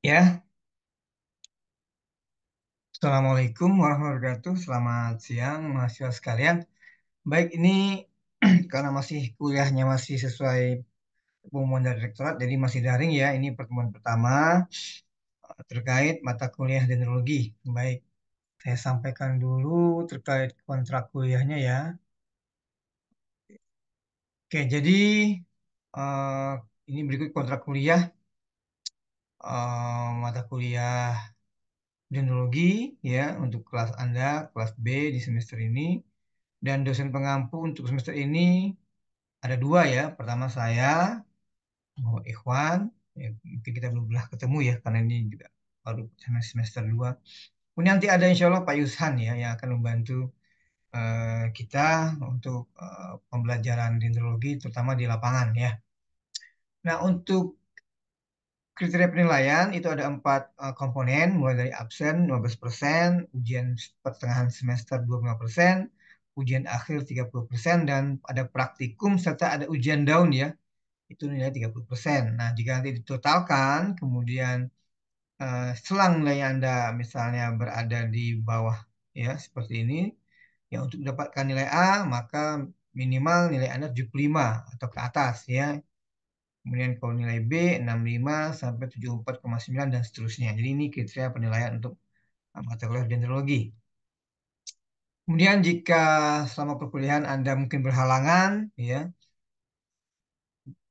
Ya, Assalamualaikum warahmatullahi wabarakatuh. Selamat siang, mahasiswa sekalian. Baik, ini karena masih kuliahnya masih sesuai pengumuman dari rektorat, jadi masih daring ya. Ini pertemuan pertama terkait mata kuliah dendrologi. Baik, saya sampaikan dulu terkait kontrak kuliahnya ya. Oke, jadi eh, ini berikut kontrak kuliah, mata kuliah dendrologi ya untuk kelas Anda, kelas B di semester ini. Dan dosen pengampu untuk semester ini ada dua ya. Pertama saya, Muhammad Ikhwan. Ya, mungkin kita belum pernah ketemu ya, karena ini juga baru semester 2. Kemudian nanti ada insya Allah Pak Yushan ya, yang akan membantu kita untuk pembelajaran dendrologi, terutama di lapangan ya. Nah, untuk kriteria penilaian itu ada 4 komponen, mulai dari absen 15%, ujian pertengahan semester 25%, ujian akhir 30%, dan ada praktikum serta ada ujian daun ya, itu nilai 30%. Nah, jika nanti ditotalkan, kemudian selang nilai Anda misalnya berada di bawah ya, seperti ini, ya untuk mendapatkan nilai A, maka minimal nilai Anda 75 atau ke atas ya. Kemudian kalau nilai B 65 sampai 74,9 dan seterusnya. Jadi ini kriteria penilaian untuk mata kuliah dendrologi. Kemudian jika selama perkuliahan Anda mungkin berhalangan, ya,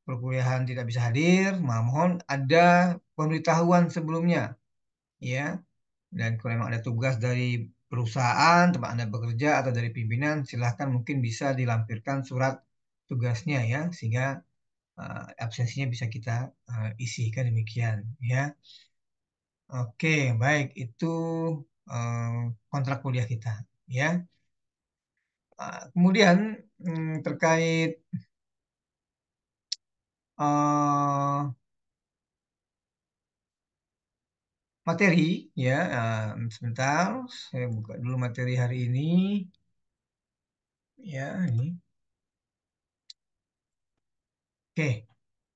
perkuliahan tidak bisa hadir, mohon ada pemberitahuan sebelumnya, ya. Dan kalau memang ada tugas dari perusahaan tempat Anda bekerja atau dari pimpinan, silahkan mungkin bisa dilampirkan surat tugasnya ya, sehingga absensinya bisa kita isikan demikian, ya. Oke, baik. Itu eh, kontrak kuliah kita, ya. Kemudian terkait eh, materi, ya. Sebentar, saya buka dulu materi hari ini, ya. Ini, oke.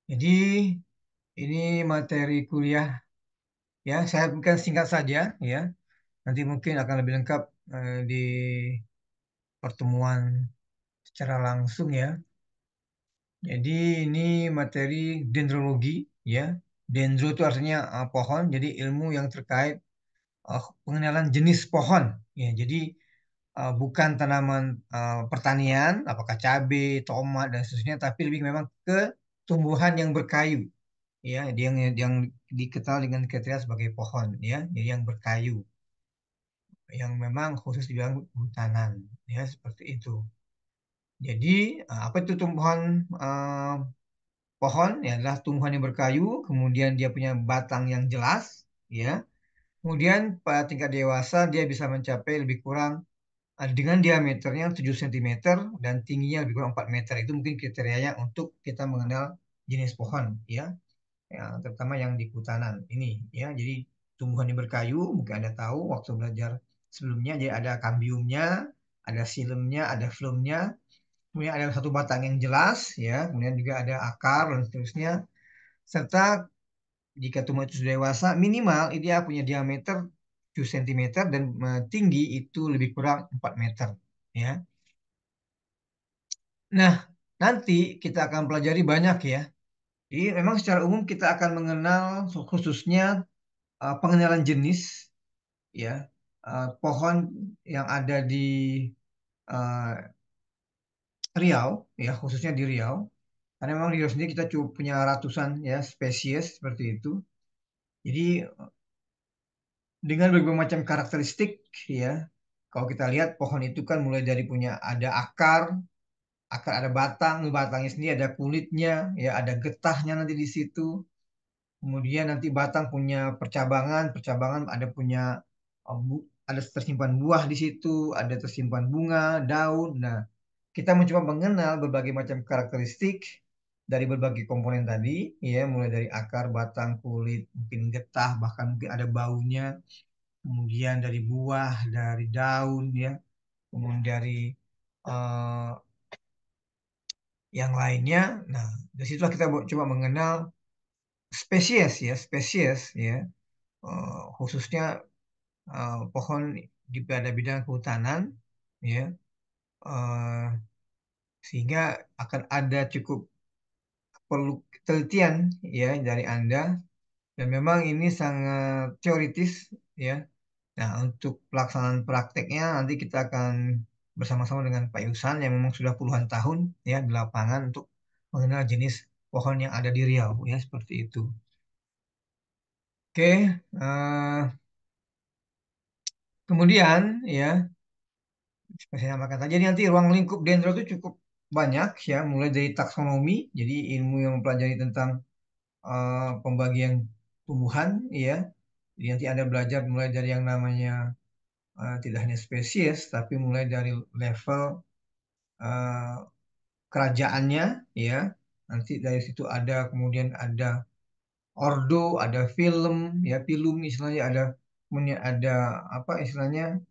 Jadi ini materi kuliah, ya. Saya bukan singkat saja, ya. Nanti mungkin akan lebih lengkap di pertemuan secara langsung, ya. Jadi ini materi dendrologi, ya. Dendro itu artinya pohon, jadi ilmu yang terkait pengenalan jenis pohon. Ya, jadi bukan tanaman pertanian, apakah cabai, tomat dan seterusnya, tapi lebih memang ke tumbuhan yang berkayu. Ya, dia yang dikenal dengan kriteria sebagai pohon, ya, jadi yang berkayu, yang memang khusus di bidang hutanan, ya seperti itu. Jadi apa itu tumbuhan eh, pohon? Ya adalah tumbuhan yang berkayu, kemudian dia punya batang yang jelas, ya. Kemudian pada tingkat dewasa dia bisa mencapai lebih kurang dengan diameternya 7 cm dan tingginya lebih kurang 4 meter. Itu mungkin kriterianya untuk kita mengenal jenis pohon, ya. Ya, terutama yang di hutanan ini, ya. Jadi tumbuhan yang berkayu, mungkin Anda tahu waktu belajar sebelumnya, jadi ada kambiumnya, ada silemnya, ada flumnya, kemudian ada satu batang yang jelas, ya. Kemudian juga ada akar dan seterusnya. Serta jika tumbuhan itu sudah dewasa, minimal dia punya diameter 7 cm dan tinggi itu lebih kurang 4 meter. Ya. Nah, nanti kita akan pelajari banyak ya. Jadi memang secara umum kita akan mengenal khususnya pengenalan jenis ya, pohon yang ada di uh, Riau ya, khususnya di Riau. Karena memang di Riau sendiri kita cukup punya ratusan ya spesies seperti itu. Jadi dengan berbagai macam karakteristik ya. Kalau kita lihat pohon itu kan mulai dari punya ada akar, akar ada batang, batangnya sendiri ada kulitnya, ya ada getahnya nanti di situ. Kemudian nanti batang punya percabangan, percabangan ada punya ada tersimpan buah di situ, ada tersimpan bunga, daun. Nah, kita mencoba mengenal berbagai macam karakteristik dari berbagai komponen tadi, ya, mulai dari akar, batang, kulit, mungkin getah, bahkan mungkin ada baunya, kemudian dari buah, dari daun, ya, kemudian dari eh, yang lainnya. Nah, dari situlah kita coba mengenal spesies ya, spesies ya. khususnya pohon di pada bidang kehutanan, ya, eh, sehingga akan ada cukup perlu penelitian ya dari Anda dan memang ini sangat teoritis ya. Nah, untuk pelaksanaan prakteknya nanti kita akan bersama-sama dengan Pak Yusan yang memang sudah puluhan tahun ya di lapangan untuk mengenal jenis pohon yang ada di Riau ya seperti itu. Oke, kemudian ya seperti saya sampaikan tadi jadi nanti ruang lingkup dendro itu cukup banyak ya mulai dari taksonomi jadi ilmu yang mempelajari tentang pembagian tumbuhan ya. Jadi nanti Anda belajar mulai dari yang namanya tidak hanya spesies tapi mulai dari level eh, kerajaannya ya. Nanti dari situ ada kemudian ada ordo, ada film ya, filum istilahnya ada kemudian ada apa istilahnya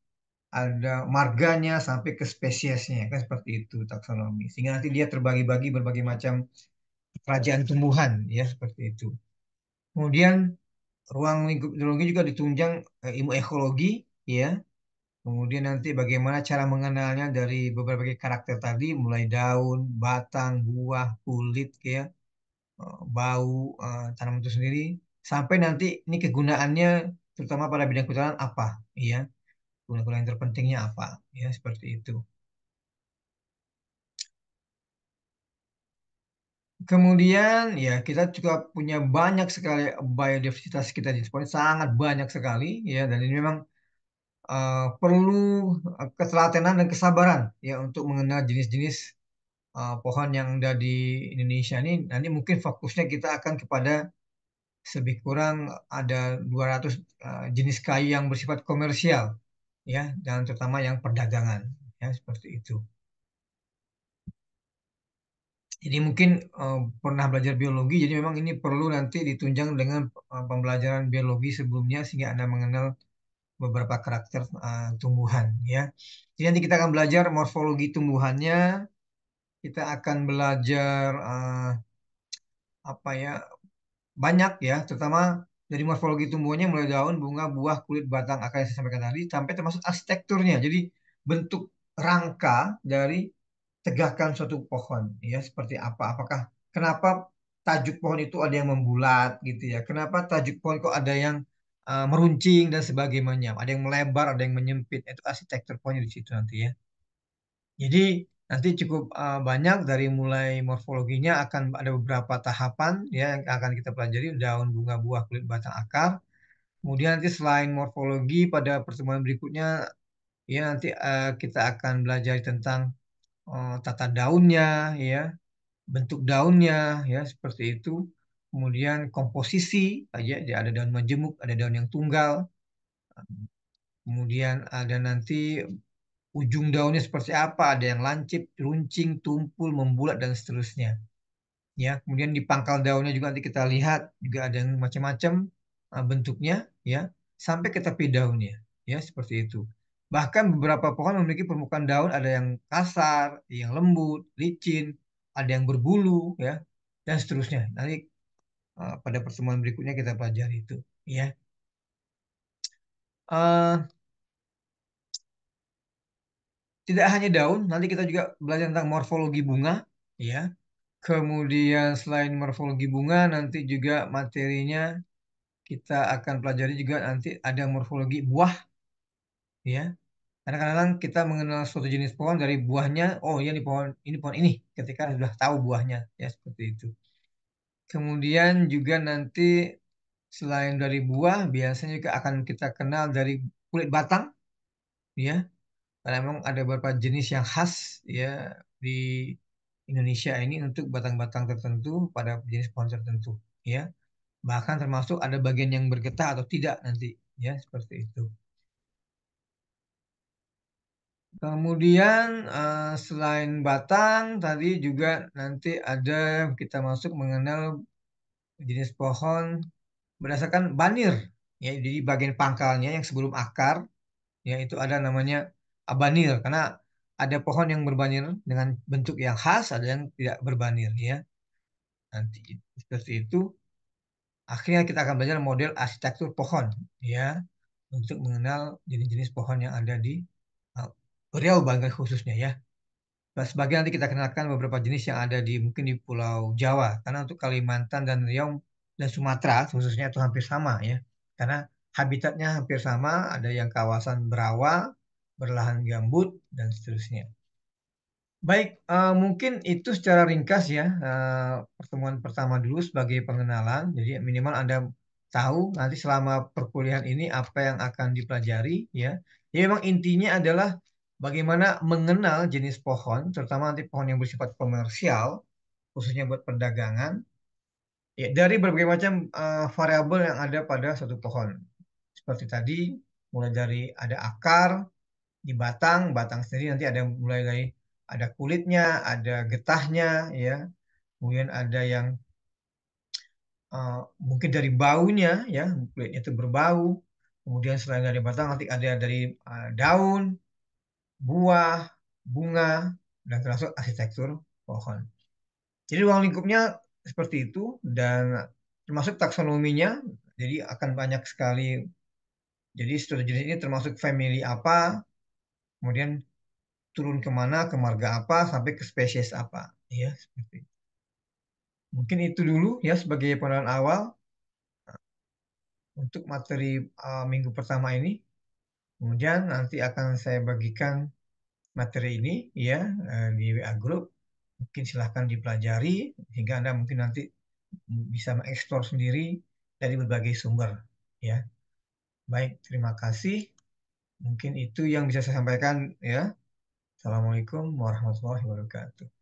ada marganya sampai ke spesiesnya kan seperti itu taksonomi. Sehingga nanti dia terbagi-bagi berbagai macam kerajaan tumbuhan ya seperti itu. Kemudian ruang lingkup hidrologi juga ditunjang ilmu ekologi ya. Kemudian nanti bagaimana cara mengenalnya dari beberapa karakter tadi, mulai daun, batang, buah, kulit, ya, bau tanaman itu sendiri, sampai nanti ini kegunaannya, terutama pada bidang kehutanan apa, ya, kegunaan yang terpentingnya apa, ya, seperti itu. Kemudian, ya, kita juga punya banyak sekali biodiversitas kita di Jepang, sangat banyak sekali, ya, dan ini memang perlu ketelatenan dan kesabaran, ya, untuk mengenal jenis-jenis pohon yang ada di Indonesia ini nanti mungkin fokusnya kita akan kepada lebih kurang ada 200 jenis kayu yang bersifat komersial ya dan terutama yang perdagangan ya seperti itu. Jadi mungkin pernah belajar biologi jadi memang ini perlu nanti ditunjang dengan pembelajaran biologi sebelumnya sehingga Anda mengenal beberapa karakter tumbuhan ya. Jadi nanti kita akan belajar morfologi tumbuhannya, kita akan belajar apa ya banyak ya, terutama dari morfologi tumbuhannya mulai daun, bunga, buah, kulit, batang, akar yang saya sampaikan tadi, sampai termasuk arsitekturnya. Jadi bentuk rangka dari tegakkan suatu pohon, ya seperti apa? Apakah kenapa tajuk pohon itu ada yang membulat gitu ya? Kenapa tajuk pohon kok ada yang meruncing dan sebagainya? Ada yang melebar, ada yang menyempit. Itu arsitektur pohonnya di situ nanti ya. Jadi nanti cukup banyak dari mulai morfologinya akan ada beberapa tahapan ya yang akan kita pelajari daun, bunga, buah, kulit, batang, akar. Kemudian nanti selain morfologi pada pertemuan berikutnya ya nanti kita akan belajar tentang tata daunnya ya, bentuk daunnya ya seperti itu. Kemudian komposisi aja ya, ada daun majemuk, ada daun yang tunggal. Kemudian ada nanti ujung daunnya seperti apa, ada yang lancip, runcing, tumpul, membulat dan seterusnya. Ya, kemudian di pangkal daunnya juga nanti kita lihat juga ada yang macam-macam bentuknya, ya, sampai ke tepi daunnya, ya seperti itu. Bahkan beberapa pohon memiliki permukaan daun ada yang kasar, yang lembut, licin, ada yang berbulu, ya, dan seterusnya. Nanti pada pertemuan berikutnya kita pelajari itu, ya. Eh, Tidak hanya daun, nanti kita juga belajar tentang morfologi bunga, ya. Kemudian selain morfologi bunga, nanti juga materinya kita akan pelajari juga nanti ada morfologi buah, ya. Karena kadang-kadang kita mengenal suatu jenis pohon dari buahnya, oh iya ini pohon ini, ketika sudah tahu buahnya, ya seperti itu. Kemudian juga nanti selain dari buah, biasanya juga akan kita kenal dari kulit batang, ya. Karena memang ada beberapa jenis yang khas, ya, di Indonesia ini untuk batang-batang tertentu pada jenis pohon tertentu, ya. Bahkan termasuk ada bagian yang bergetah atau tidak nanti, ya, seperti itu. Kemudian selain batang, tadi juga nanti ada kita masuk mengenal jenis pohon berdasarkan banir, ya. Jadi bagian pangkalnya yang sebelum akar, ya itu ada namanya abanir, karena ada pohon yang berbanir dengan bentuk yang khas, ada yang tidak berbanir, ya. Nanti seperti itu. Akhirnya kita akan belajar model arsitektur pohon, ya, untuk mengenal jenis-jenis pohon yang ada di uh, Riau Bangka khususnya ya. Nah, sebagian nanti kita kenalkan beberapa jenis yang ada di mungkin di Pulau Jawa, karena untuk Kalimantan dan Riau dan Sumatera khususnya itu hampir sama ya, karena habitatnya hampir sama, ada yang kawasan berawa, berlahan gambut dan seterusnya. Baik, mungkin itu secara ringkas ya, pertemuan pertama dulu sebagai pengenalan. Jadi minimal Anda tahu nanti selama perkuliahan ini apa yang akan dipelajari ya. Ya memang intinya adalah bagaimana mengenal jenis pohon, terutama nanti pohon yang bersifat komersial, khususnya buat perdagangan, ya dari berbagai macam variabel yang ada pada satu pohon. Seperti tadi, mulai dari ada akar, di batang, batang sendiri nanti ada mulai dari ada kulitnya, ada getahnya, ya, kemudian ada yang uh, mungkin dari baunya, ya, kulitnya itu berbau, kemudian selain dari batang nanti ada dari daun, buah, bunga, dan termasuk arsitektur pohon. Jadi ruang lingkupnya seperti itu dan termasuk taksonominya, jadi akan banyak sekali. Jadi suatu jenis ini termasuk family apa, kemudian turun kemana, ke marga apa, sampai ke spesies apa. Ya, seperti itu. Mungkin itu dulu ya sebagai pengenalan awal untuk materi minggu pertama ini. Kemudian nanti akan saya bagikan materi ini ya di WA Group. Mungkin silahkan dipelajari sehingga Anda mungkin nanti bisa mengeksplor sendiri dari berbagai sumber. Ya, baik, terima kasih. Mungkin itu yang bisa saya sampaikan ya. Assalamualaikum warahmatullahi wabarakatuh.